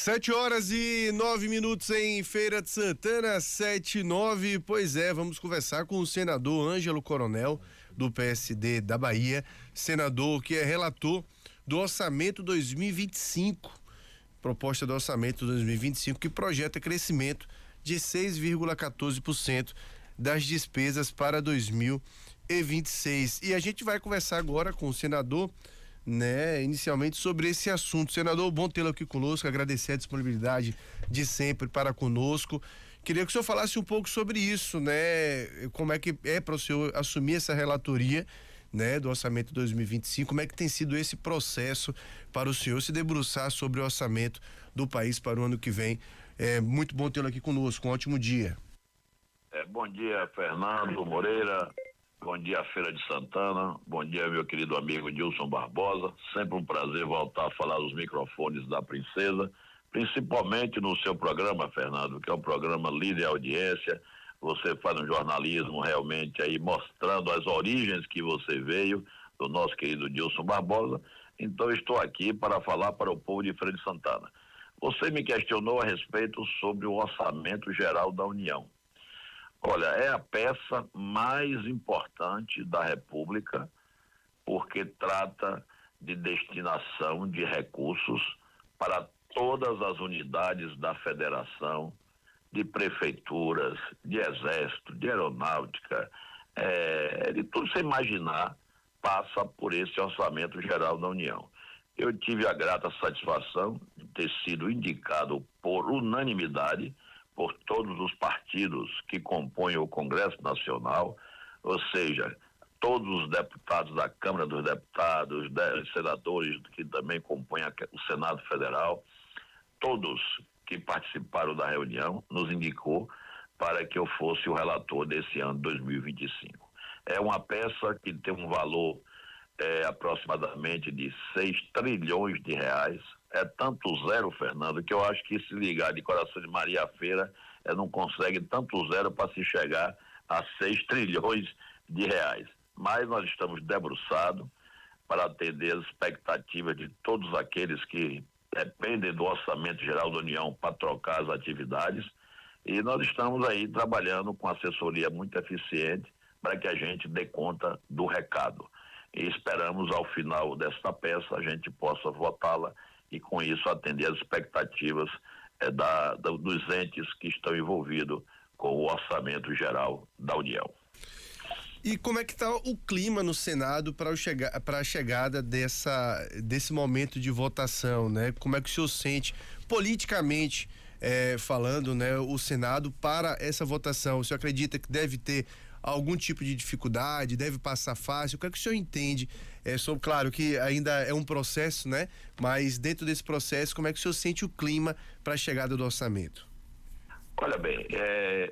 7h09 em Feira de Santana, 7h09. Pois é, vamos conversar com o senador Ângelo Coronel, do PSD da Bahia, senador que é relator do orçamento 2025, proposta do orçamento 2025, que projeta crescimento de 6,14% das despesas para 2026. E a gente vai conversar agora com o senador, inicialmente sobre esse assunto. Senador, bom tê-lo aqui conosco, agradecer a disponibilidade de sempre para conosco. Queria que o senhor falasse um pouco sobre isso, como é que é para o senhor assumir essa relatoria, do orçamento 2025, como é que tem sido esse processo para o senhor se debruçar sobre o orçamento do país para o ano que vem. É muito bom tê-lo aqui conosco, um ótimo dia. Bom dia, Fernando Moreira. Bom dia, Feira de Santana. Bom dia, meu querido amigo Dilson Barbosa. Sempre um prazer voltar a falar nos microfones da Princesa, principalmente no seu programa, Fernando, que é um programa líder em audiência. Você faz um jornalismo realmente aí mostrando as origens que você veio, do nosso querido Dilson Barbosa. Então, estou aqui para falar para o povo de Feira de Santana. Você me questionou a respeito sobre o Orçamento Geral da União. Olha, é a peça mais importante da República, porque trata de destinação de recursos para todas as unidades da federação, de prefeituras, de exército, de aeronáutica, de tudo você imaginar, passa por esse Orçamento Geral da União. Eu tive a grata satisfação de ter sido indicado por unanimidade por todos os partidos que compõem o Congresso Nacional, ou seja, todos os deputados da Câmara dos Deputados, senadores que também compõem o Senado Federal, todos que participaram da reunião, nos indicou para que eu fosse o relator desse ano 2025. É uma peça que tem um valor aproximadamente de 6 trilhões de reais. É tanto zero, Fernando, que eu acho que se ligar de Coração de Maria à Feira, não consegue tanto zero para se chegar a 6 trilhões de reais. Mas nós estamos debruçados para atender as expectativas de todos aqueles que dependem do Orçamento Geral da União para trocar as atividades, e nós estamos aí trabalhando com assessoria muito eficiente para que a gente dê conta do recado. E esperamos, ao final desta peça, a gente possa votá-la e, com isso, atender as expectativas dos entes que estão envolvidos com o Orçamento Geral da União. E como é que está o clima no Senado para a chegada desse momento de votação, Como é que o senhor sente, politicamente falando, o Senado para essa votação? O senhor acredita que deve ter algum tipo de dificuldade, deve passar fácil? O que é que o senhor entende? Claro que ainda é um processo, Mas dentro desse processo, como é que o senhor sente o clima para a chegada do orçamento? Olha bem,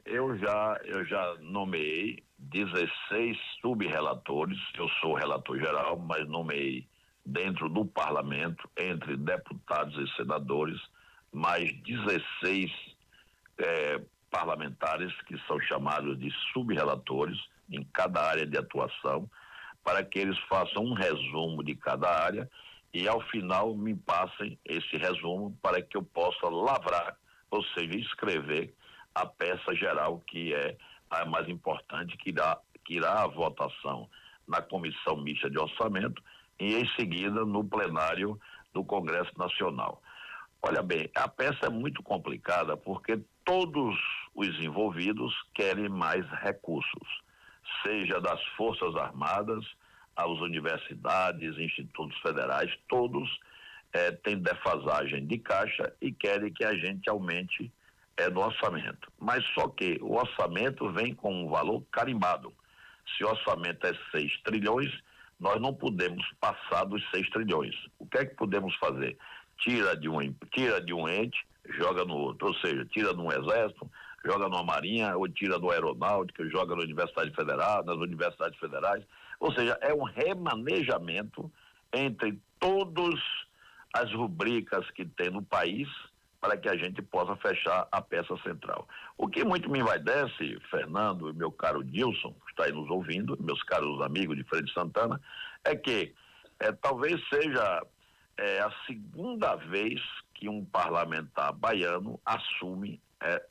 eu já nomeei 16 sub-relatores. Eu sou relator geral, mas nomeei dentro do parlamento, entre deputados e senadores, mais 16 parlamentares que são chamados de sub-relatores em cada área de atuação, para que eles façam um resumo de cada área e ao final me passem esse resumo para que eu possa lavrar, ou seja, escrever a peça geral, que é a mais importante, que irá à votação na Comissão Mista de Orçamento e em seguida no plenário do Congresso Nacional. Olha bem, a peça é muito complicada porque todos os envolvidos querem mais recursos, seja das Forças Armadas, às universidades, institutos federais, todos têm defasagem de caixa e querem que a gente aumente no orçamento. Mas só que o orçamento vem com um valor carimbado. Se o orçamento é 6 trilhões, nós não podemos passar dos 6 trilhões. O que é que podemos fazer? Tira de um ente, joga no outro, ou seja, tira de um exército, joga numa marinha, ou tira do aeronáutica, joga na Universidade Federal, nas universidades federais, ou seja, é um remanejamento entre todas as rubricas que tem no país para que a gente possa fechar a peça central. O que muito me envaidece, Fernando e meu caro Dilson, que está aí nos ouvindo, meus caros amigos de Feira de Santana, é que talvez seja a segunda vez que um parlamentar baiano assume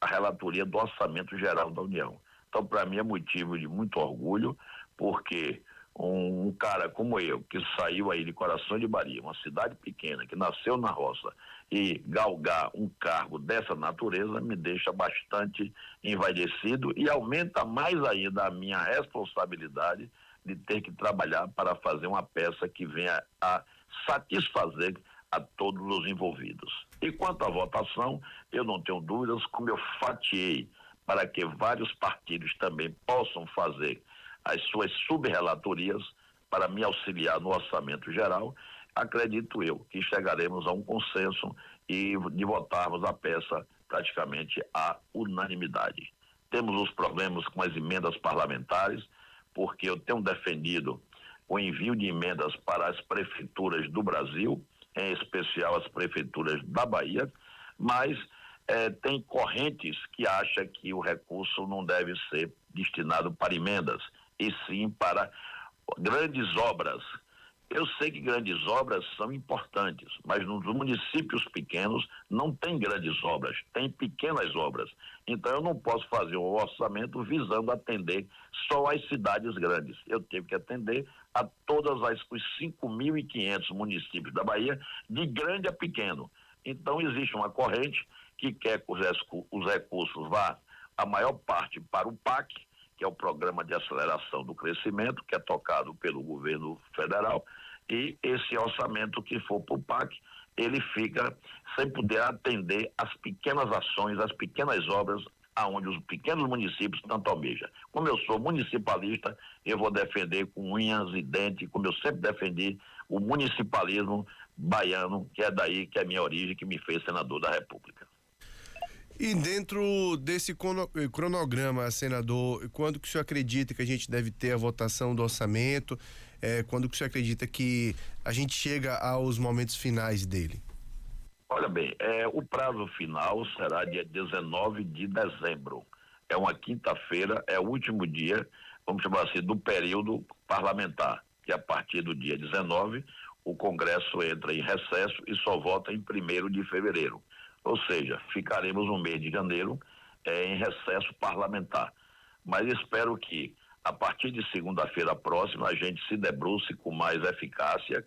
a relatoria do Orçamento Geral da União. Então, para mim, é motivo de muito orgulho, porque um cara como eu, que saiu aí de Coração de Bahia, uma cidade pequena, que nasceu na roça, e galgar um cargo dessa natureza me deixa bastante envaidecido e aumenta mais ainda a minha responsabilidade de ter que trabalhar para fazer uma peça que venha a satisfazer a todos os envolvidos. E quanto à votação, eu não tenho dúvidas, como eu fatiei para que vários partidos também possam fazer as suas subrelatorias para me auxiliar no orçamento geral, acredito eu que chegaremos a um consenso e de votarmos a peça praticamente à unanimidade. Temos os problemas com as emendas parlamentares, porque eu tenho defendido o envio de emendas para as prefeituras do Brasil, em especial as prefeituras da Bahia, mas tem correntes que acham que o recurso não deve ser destinado para emendas, e sim para grandes obras. Eu sei que grandes obras são importantes, mas nos municípios pequenos não tem grandes obras, tem pequenas obras. Então eu não posso fazer um orçamento visando atender só as cidades grandes. Eu tenho que atender a todos os 5.500 municípios da Bahia, de grande a pequeno. Então existe uma corrente que quer que os recursos vá a maior parte para o PAC, que é o Programa de Aceleração do Crescimento, que é tocado pelo governo federal, e esse orçamento que for para o PAC, ele fica sem poder atender as pequenas ações, as pequenas obras, aonde os pequenos municípios tanto almejam. Como eu sou municipalista, eu vou defender com unhas e dentes, como eu sempre defendi, o municipalismo baiano, que é daí, que é a minha origem, que me fez senador da República. E dentro desse cronograma, senador, quando que o senhor acredita que a gente deve ter a votação do orçamento? Quando que o senhor acredita que a gente chega aos momentos finais dele? Olha bem, o prazo final será dia 19 de dezembro. É uma quinta-feira, é o último dia, vamos chamar assim, do período parlamentar, que a partir do dia 19 o Congresso entra em recesso e só vota em 1º de fevereiro. Ou seja, ficaremos no mês de janeiro em recesso parlamentar. Mas espero que, a partir de segunda-feira próxima, a gente se debruce com mais eficácia,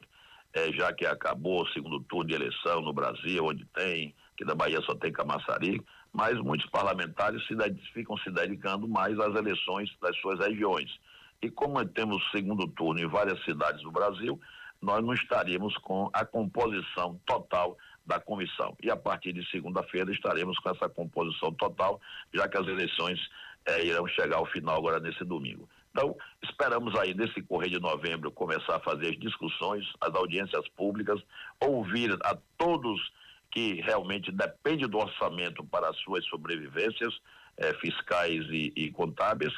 já que acabou o segundo turno de eleição no Brasil, onde tem, que na Bahia só tem Camaçari, mas muitos parlamentares ficam se dedicando mais às eleições das suas regiões. E como temos segundo turno em várias cidades do Brasil, nós não estaríamos com a composição total da comissão. E a partir de segunda-feira estaremos com essa composição total, já que as eleições irão chegar ao final agora nesse domingo. Então, esperamos aí, nesse correr de novembro, começar a fazer as discussões, as audiências públicas, ouvir a todos que realmente dependem do orçamento para as suas sobrevivências fiscais e contábeis,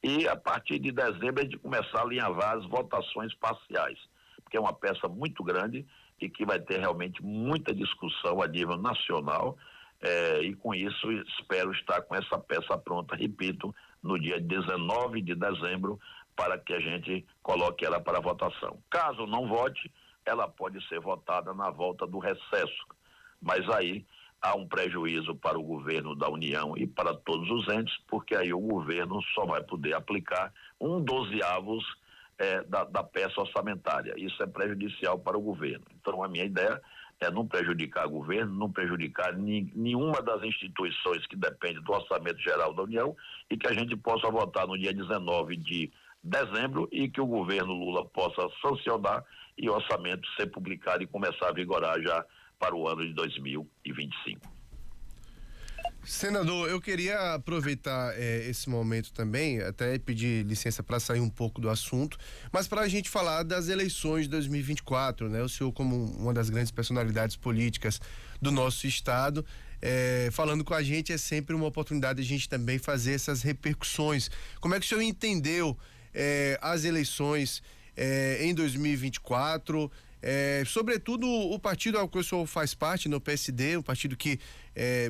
e a partir de dezembro a gente começar a alinhavar as votações parciais, porque é uma peça muito grande e que vai ter realmente muita discussão a nível nacional, e com isso espero estar com essa peça pronta, repito, no dia 19 de dezembro, para que a gente coloque ela para votação. Caso não vote, ela pode ser votada na volta do recesso, mas aí há um prejuízo para o governo da União e para todos os entes, porque aí o governo só vai poder aplicar 1/12 da peça orçamentária. Isso é prejudicial para o governo. Então, a minha ideia é não prejudicar o governo, não prejudicar nenhuma das instituições que dependem do Orçamento Geral da União, e que a gente possa votar no dia 19 de dezembro e que o governo Lula possa sancionar e o orçamento ser publicado e começar a vigorar já para o ano de 2025. Senador, eu queria aproveitar esse momento também, até pedir licença para sair um pouco do assunto, mas para a gente falar das eleições de 2024, né? O senhor, como uma das grandes personalidades políticas do nosso estado, falando com a gente, é sempre uma oportunidade de a gente também fazer essas repercussões. Como é que o senhor entendeu as eleições em 2024? Sobretudo o partido ao que o senhor faz parte, no PSD, um partido que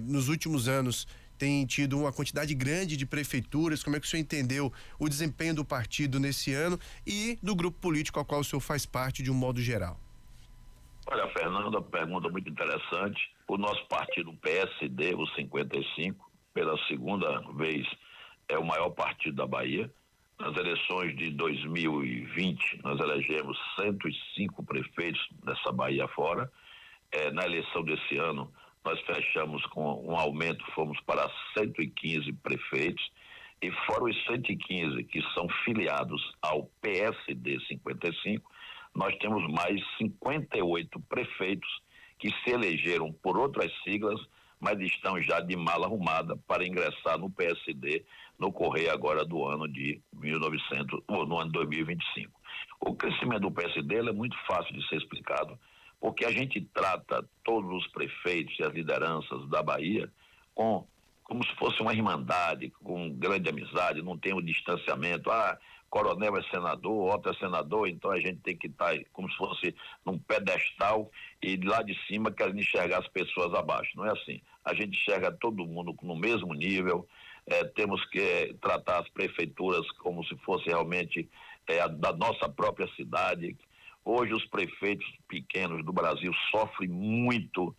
nos últimos anos tem tido uma quantidade grande de prefeituras. Como é que o senhor entendeu o desempenho do partido nesse ano e do grupo político ao qual o senhor faz parte de um modo geral? Olha, Fernando, a pergunta muito interessante. O nosso partido PSD, o 55, pela segunda vez, é o maior partido da Bahia. Nas eleições de 2020, nós elegemos 105 prefeitos dessa Bahia fora. Na eleição desse ano, nós fechamos com um aumento, fomos para 115 prefeitos. E fora os 115 que são filiados ao PSD 55, nós temos mais 58 prefeitos que se elegeram por outras siglas, mas estão já de mala arrumada para ingressar no PSD no correr agora do ano de 1900, ou no ano 2025. O crescimento do PSD é muito fácil de ser explicado, porque a gente trata todos os prefeitos e as lideranças da Bahia como se fosse uma irmandade, com grande amizade, não tem o distanciamento. Coronel é senador, outro é senador, então a gente tem que estar como se fosse num pedestal e lá de cima querendo enxergar as pessoas abaixo. Não é assim. A gente enxerga todo mundo no mesmo nível, temos que tratar as prefeituras como se fosse realmente da nossa própria cidade. Hoje os prefeitos pequenos do Brasil sofrem muito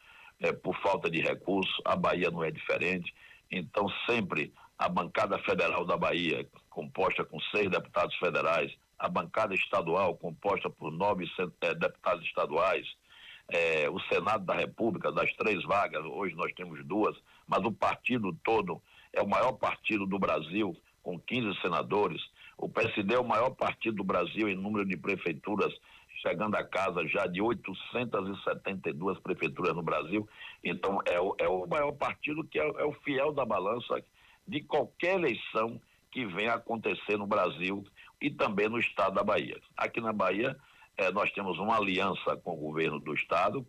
por falta de recursos, a Bahia não é diferente. Então sempre a bancada federal da Bahia, composta com 6 deputados federais, a bancada estadual, composta por 9 deputados estaduais, o Senado da República, das 3 vagas, hoje nós temos 2, mas o partido todo é o maior partido do Brasil, com 15 senadores. O PSD é o maior partido do Brasil em número de prefeituras, chegando a casa já de 872 prefeituras no Brasil. Então é o maior partido que é o fiel da balança de qualquer eleição que venha acontecer no Brasil e também no estado da Bahia. Aqui na Bahia nós temos uma aliança com o governo do estado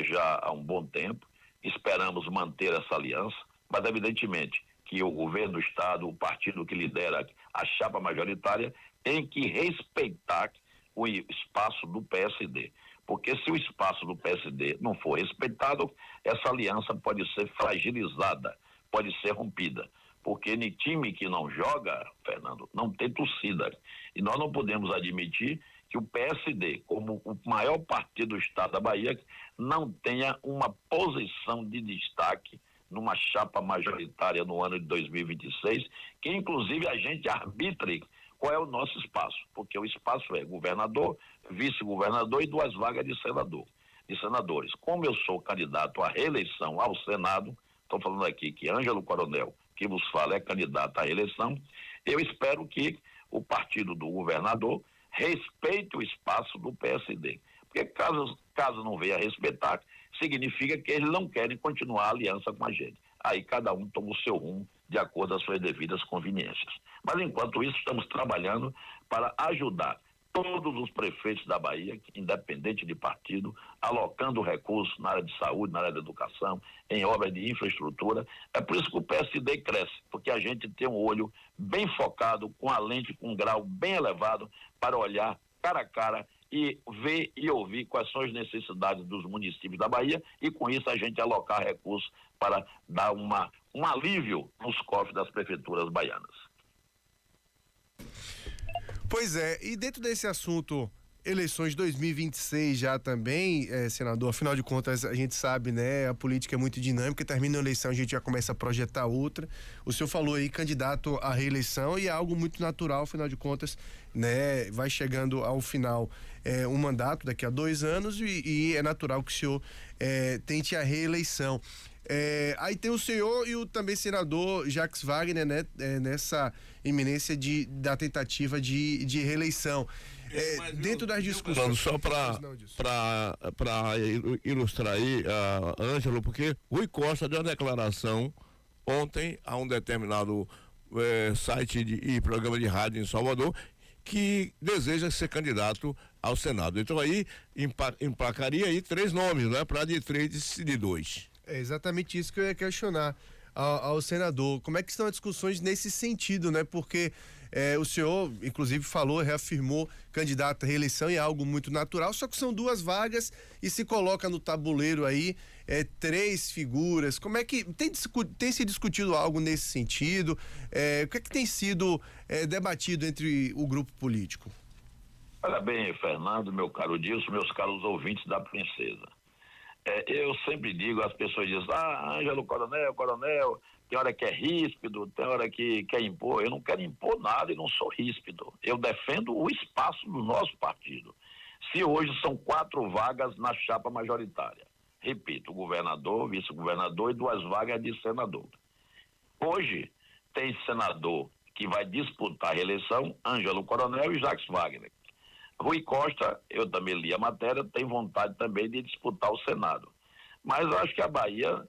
já há um bom tempo, esperamos manter essa aliança, mas evidentemente que o governo do estado, o partido que lidera a chapa majoritária, tem que respeitar o espaço do PSD, porque se o espaço do PSD não for respeitado, essa aliança pode ser fragilizada, pode ser rompida, porque no time que não joga, Fernando, não tem torcida, e nós não podemos admitir que o PSD, como o maior partido do estado da Bahia, não tenha uma posição de destaque numa chapa majoritária no ano de 2026, que inclusive a gente arbitre qual é o nosso espaço, porque o espaço é governador, vice-governador e 2 vagas de senadores. Como eu sou candidato à reeleição ao Senado, estou falando aqui que Ângelo Coronel, que vos fala, é candidato à reeleição, eu espero que o partido do governador respeite o espaço do PSD, porque caso não venha respeitar, significa que eles não querem continuar a aliança com a gente. Aí cada um toma o seu rumo de acordo com as suas devidas conveniências. Mas enquanto isso, estamos trabalhando para ajudar todos os prefeitos da Bahia, independente de partido, alocando recursos na área de saúde, na área da educação, em obras de infraestrutura. É por isso que o PSD cresce, porque a gente tem um olho bem focado, com a lente, com um grau bem elevado, para olhar cara a cara e ver e ouvir quais são as necessidades dos municípios da Bahia e com isso a gente alocar recursos para dar um alívio nos cofres das prefeituras baianas. Pois é, e dentro desse assunto, eleições 2026 já também, senador, afinal de contas a gente sabe, né, a política é muito dinâmica, termina a eleição a gente já começa a projetar outra. O senhor falou aí candidato à reeleição e é algo muito natural, afinal de contas, né, vai chegando ao final um mandato daqui a 2 anos e é natural que o senhor tente a reeleição. Aí tem o senhor e o também senador Jacques Wagner, né, nessa iminência da tentativa de reeleição. Dentro das discussões. Só para ilustrar aí, Ângelo, porque Rui Costa deu uma declaração ontem a um determinado site e programa de rádio em Salvador que deseja ser candidato ao Senado. Então aí emplacaria aí 3 nomes, né? Para de 3 e de 2. É exatamente isso que eu ia questionar ao senador. Como é que estão as discussões nesse sentido, né? Porque o senhor, inclusive, reafirmou candidato à reeleição e é algo muito natural, só que são 2 vagas e se coloca no tabuleiro aí 3 figuras. Como é que tem se discutido algo nesse sentido? O que é que tem sido debatido entre o grupo político? Olha bem, Fernando, meu caro Dilson, meus caros ouvintes da Princesa. Eu sempre digo, as pessoas dizem, Ângelo Coronel, tem hora que é ríspido, tem hora que quer impor. Eu não quero impor nada e não sou ríspido. Eu defendo o espaço do nosso partido. Se hoje são 4 vagas na chapa majoritária, repito, governador, vice-governador e 2 vagas de senador. Hoje tem senador que vai disputar a reeleição, Ângelo Coronel e Jacques Wagner. Rui Costa, eu também li a matéria, tem vontade também de disputar o Senado. Mas eu acho que a Bahia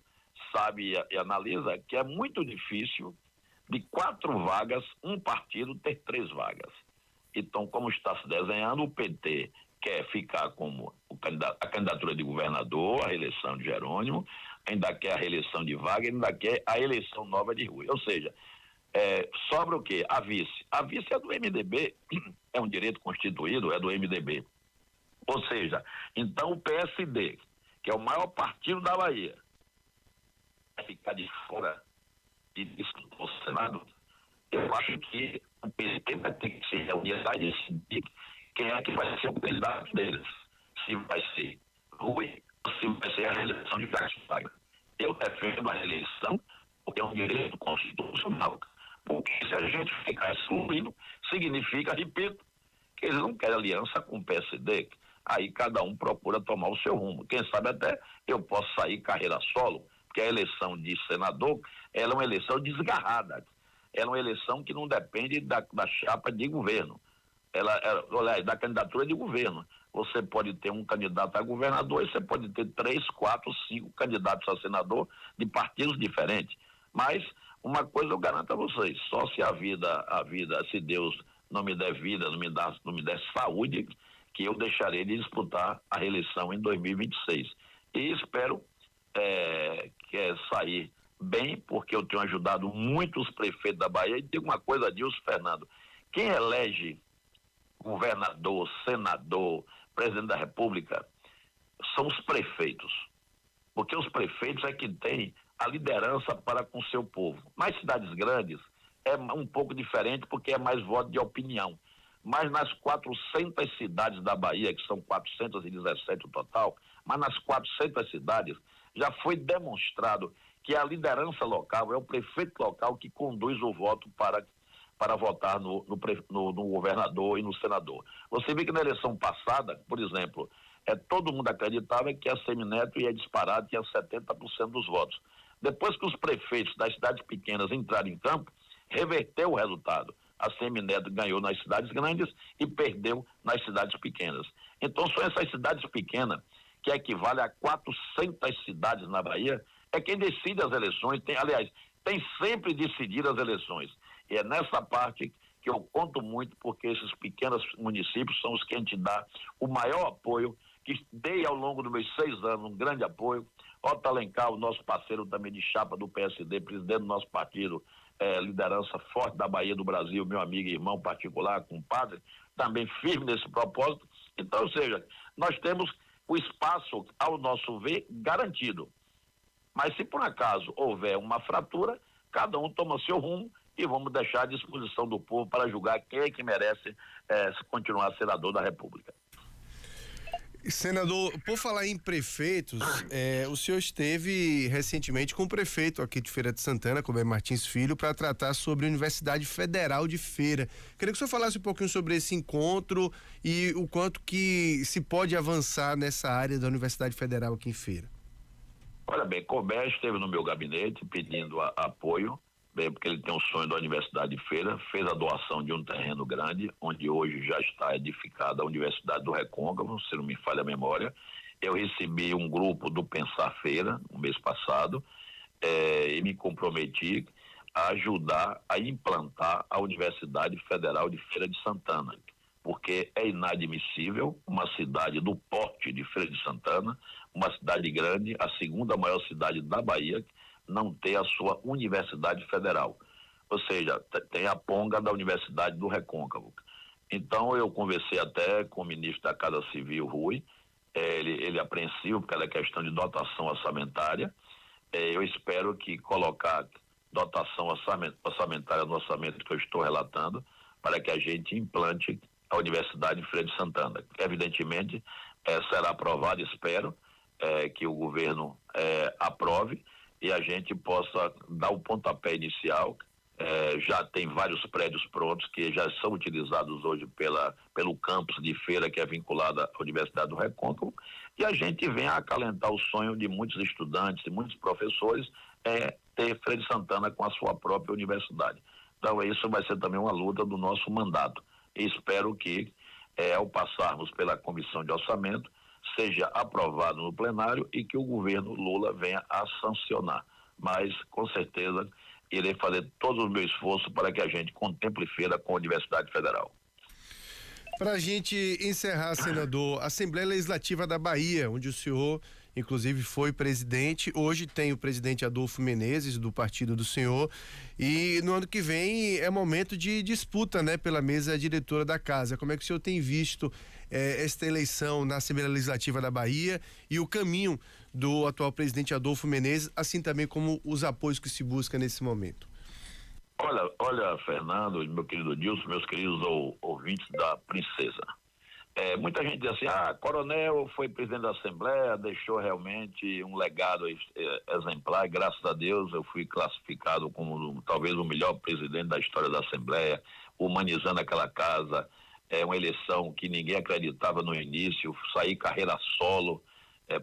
sabe e analisa que é muito difícil de 4 vagas, um partido ter 3 vagas. Então, como está se desenhando, o PT quer ficar como a candidatura de governador, a reeleição de Jerônimo, ainda quer a reeleição de Wagner, ainda quer a eleição nova de Rui. Ou seja, sobra o quê? A vice. A vice é do MDB, é um direito constituído, é do MDB. Ou seja, então o PSD, que é o maior partido da Bahia, vai ficar de fora de disputar o Senado. Eu acho que o PSD vai ter que se reunir e decidir quem é que vai ser o candidato deles. Se vai ser Rui ou se vai ser a reeleição de Jacques Wagner. Eu defendo a reeleição porque é um direito constitucional. Porque se a gente ficar excluindo, significa, repito, que eles não querem aliança com o PSD. Aí cada um procura tomar o seu rumo. Quem sabe até eu posso sair carreira solo, porque a eleição de senador, ela é uma eleição desgarrada. Ela é uma eleição que não depende da chapa de governo. Aliás, da candidatura de governo. Você pode ter um candidato a governador e você pode ter 3, 4, 5 candidatos a senador de partidos diferentes. Mas uma coisa eu garanto a vocês, só se a vida, se Deus não me der vida, não me der saúde, que eu deixarei de disputar a reeleição em 2026. E espero sair bem, porque eu tenho ajudado muito os prefeitos da Bahia. E digo uma coisa, Dilson, Fernando, quem elege governador, senador, presidente da República, são os prefeitos. Porque os prefeitos é que têm a liderança para com o seu povo. Nas cidades grandes é um pouco diferente porque é mais voto de opinião. Mas nas 400 cidades da Bahia, que são 417 no total, mas nas 400 cidades já foi demonstrado que a liderança local, é o prefeito local que conduz o voto para votar no governador e no senador. Você vê que na eleição passada, por exemplo, todo mundo acreditava que a Semineto ia disparar, tinha 70% dos votos. Depois que os prefeitos das cidades pequenas entraram em campo, reverteu o resultado. A Semineto ganhou nas cidades grandes e perdeu nas cidades pequenas. Então são essas cidades pequenas, que equivale a 400 cidades na Bahia, é quem decide as eleições, tem sempre decidido as eleições. E é nessa parte que eu conto muito, porque esses pequenos municípios são os que a gente dá o maior apoio, que dei ao longo dos meus 6 anos um grande apoio. Otto Alencar, o nosso parceiro também de chapa do PSD, presidente do nosso partido, liderança forte da Bahia do Brasil, meu amigo e irmão particular, compadre, também firme nesse propósito. Então, ou seja, nós temos o espaço, ao nosso ver, garantido. Mas se por acaso houver uma fratura, cada um toma seu rumo e vamos deixar à disposição do povo para julgar quem é que merece continuar senador da República. Senador, por falar em prefeitos, o senhor esteve recentemente com o prefeito aqui de Feira de Santana, Colbert Martins Filho, para tratar sobre a Universidade Federal de Feira. Queria que o senhor falasse um pouquinho sobre esse encontro e o quanto que se pode avançar nessa área da Universidade Federal aqui em Feira. Olha bem, Colbert esteve no meu gabinete pedindo apoio, porque ele tem um sonho da Universidade de Feira, fez a doação de um terreno grande, onde hoje já está edificada a Universidade do Recôncavo, se não me falha a memória. Eu recebi um grupo do Pensar Feira, no mês passado, e me comprometi a ajudar a implantar a Universidade Federal de Feira de Santana, porque é inadmissível uma cidade do porte de Feira de Santana, uma cidade grande, a segunda maior cidade da Bahia, não ter a sua Universidade Federal. Ou seja, tem a ponga da Universidade do Recôncavo. Então eu conversei até com o ministro da Casa Civil, Rui, ele é apreensivo porque é questão de dotação orçamentária. Eu espero que colocar dotação orçamentária no orçamento que eu estou relatando, para que a gente implante a Universidade de Feira de Santana. Evidentemente, será aprovado, espero que o governo aprove e a gente possa dar o pontapé inicial. Já tem vários prédios prontos que já são utilizados hoje pelo campus de feira que é vinculado à Universidade do Recôncavo, e a gente vem a acalentar o sonho de muitos estudantes e muitos professores ter Feira de Santana com a sua própria universidade. Então isso vai ser também uma luta do nosso mandato e espero que ao passarmos pela comissão de orçamento seja aprovado no plenário e que o governo Lula venha a sancionar, mas com certeza irei fazer todo o meu esforço para que a gente contemple feira com a Universidade Federal. Para a gente encerrar, senador, Assembleia Legislativa da Bahia, onde o senhor, inclusive, foi presidente, hoje tem o presidente Adolfo Menezes, do partido do senhor, e no ano que vem é momento de disputa, né, pela mesa diretora da casa. Como é que o senhor tem visto esta eleição na Assembleia Legislativa da Bahia e o caminho do atual presidente Adolfo Menezes, assim também como os apoios que se busca nesse momento? Olha, Fernando, meu querido Dilson, meus queridos ouvintes da Princesa. Muita gente diz assim, Coronel foi presidente da Assembleia, deixou realmente um legado exemplar, graças a Deus eu fui classificado como talvez o melhor presidente da história da Assembleia, humanizando aquela casa, uma eleição que ninguém acreditava no início, saí carreira solo,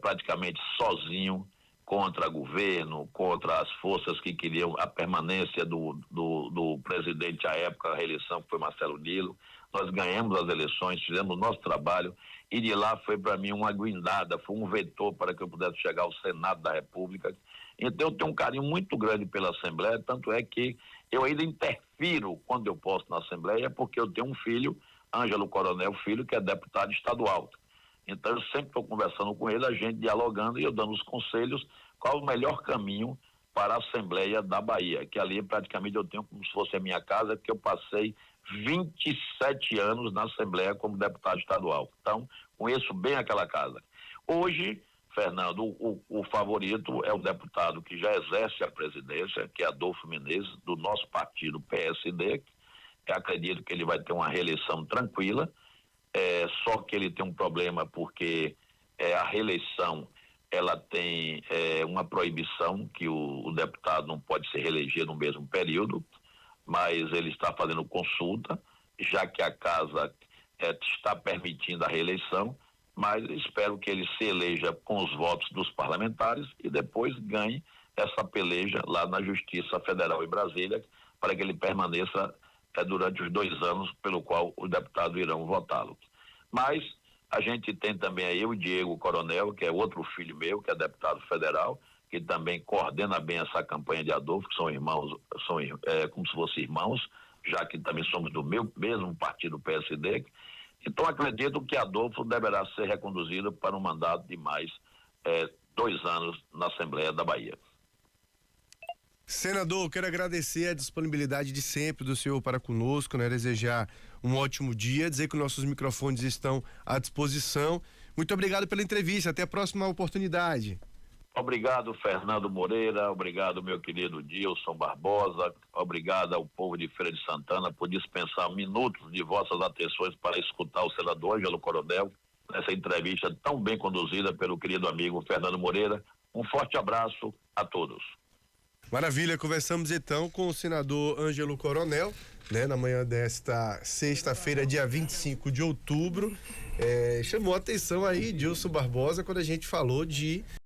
praticamente sozinho, contra governo, contra as forças que queriam a permanência do presidente à época, a reeleição, que foi Marcelo Nilo. Nós ganhamos as eleições, fizemos o nosso trabalho e de lá foi para mim uma guindada, foi um vetor para que eu pudesse chegar ao Senado da República. Então eu tenho um carinho muito grande pela Assembleia, tanto é que eu ainda interfiro quando eu posso na Assembleia, porque eu tenho um filho, Ângelo Coronel Filho, que é deputado estadual. Então eu sempre estou conversando com ele, a gente dialogando e eu dando os conselhos, qual o melhor caminho para a Assembleia da Bahia, que ali praticamente eu tenho como se fosse a minha casa, porque eu passei 27 anos na Assembleia como deputado estadual. Então, conheço bem aquela casa. Hoje, Fernando, o favorito é o deputado que já exerce a presidência, que é Adolfo Menezes, do nosso partido PSD. Eu acredito que ele vai ter uma reeleição tranquila, só que ele tem um problema porque a reeleição ela tem uma proibição que o deputado não pode se reeleger no mesmo período, mas ele está fazendo consulta, já que a casa está permitindo a reeleição, mas espero que ele se eleja com os votos dos parlamentares e depois ganhe essa peleja lá na Justiça Federal em Brasília, para que ele permaneça durante os 2 anos pelo qual os deputados irão votá-lo. Mas a gente tem também aí o Diego Coronel, que é outro filho meu, que é deputado federal, que também coordena bem essa campanha de Adolfo, que são irmãos, como se fossem irmãos, já que também somos do mesmo partido PSD. Então acredito que Adolfo deverá ser reconduzido para um mandato de mais 2 anos na Assembleia da Bahia. Senador, quero agradecer a disponibilidade de sempre do senhor para conosco, né? Desejar um ótimo dia, dizer que nossos microfones estão à disposição. Muito obrigado pela entrevista, até a próxima oportunidade. Obrigado, Fernando Moreira, obrigado, meu querido Dilson Barbosa, obrigado ao povo de Feira de Santana por dispensar minutos de vossas atenções para escutar o senador Ângelo Coronel, nessa entrevista tão bem conduzida pelo querido amigo Fernando Moreira. Um forte abraço a todos. Maravilha, conversamos então com o senador Ângelo Coronel, né, na manhã desta sexta-feira, dia 25 de outubro. Chamou a atenção aí Dilson Barbosa quando a gente falou de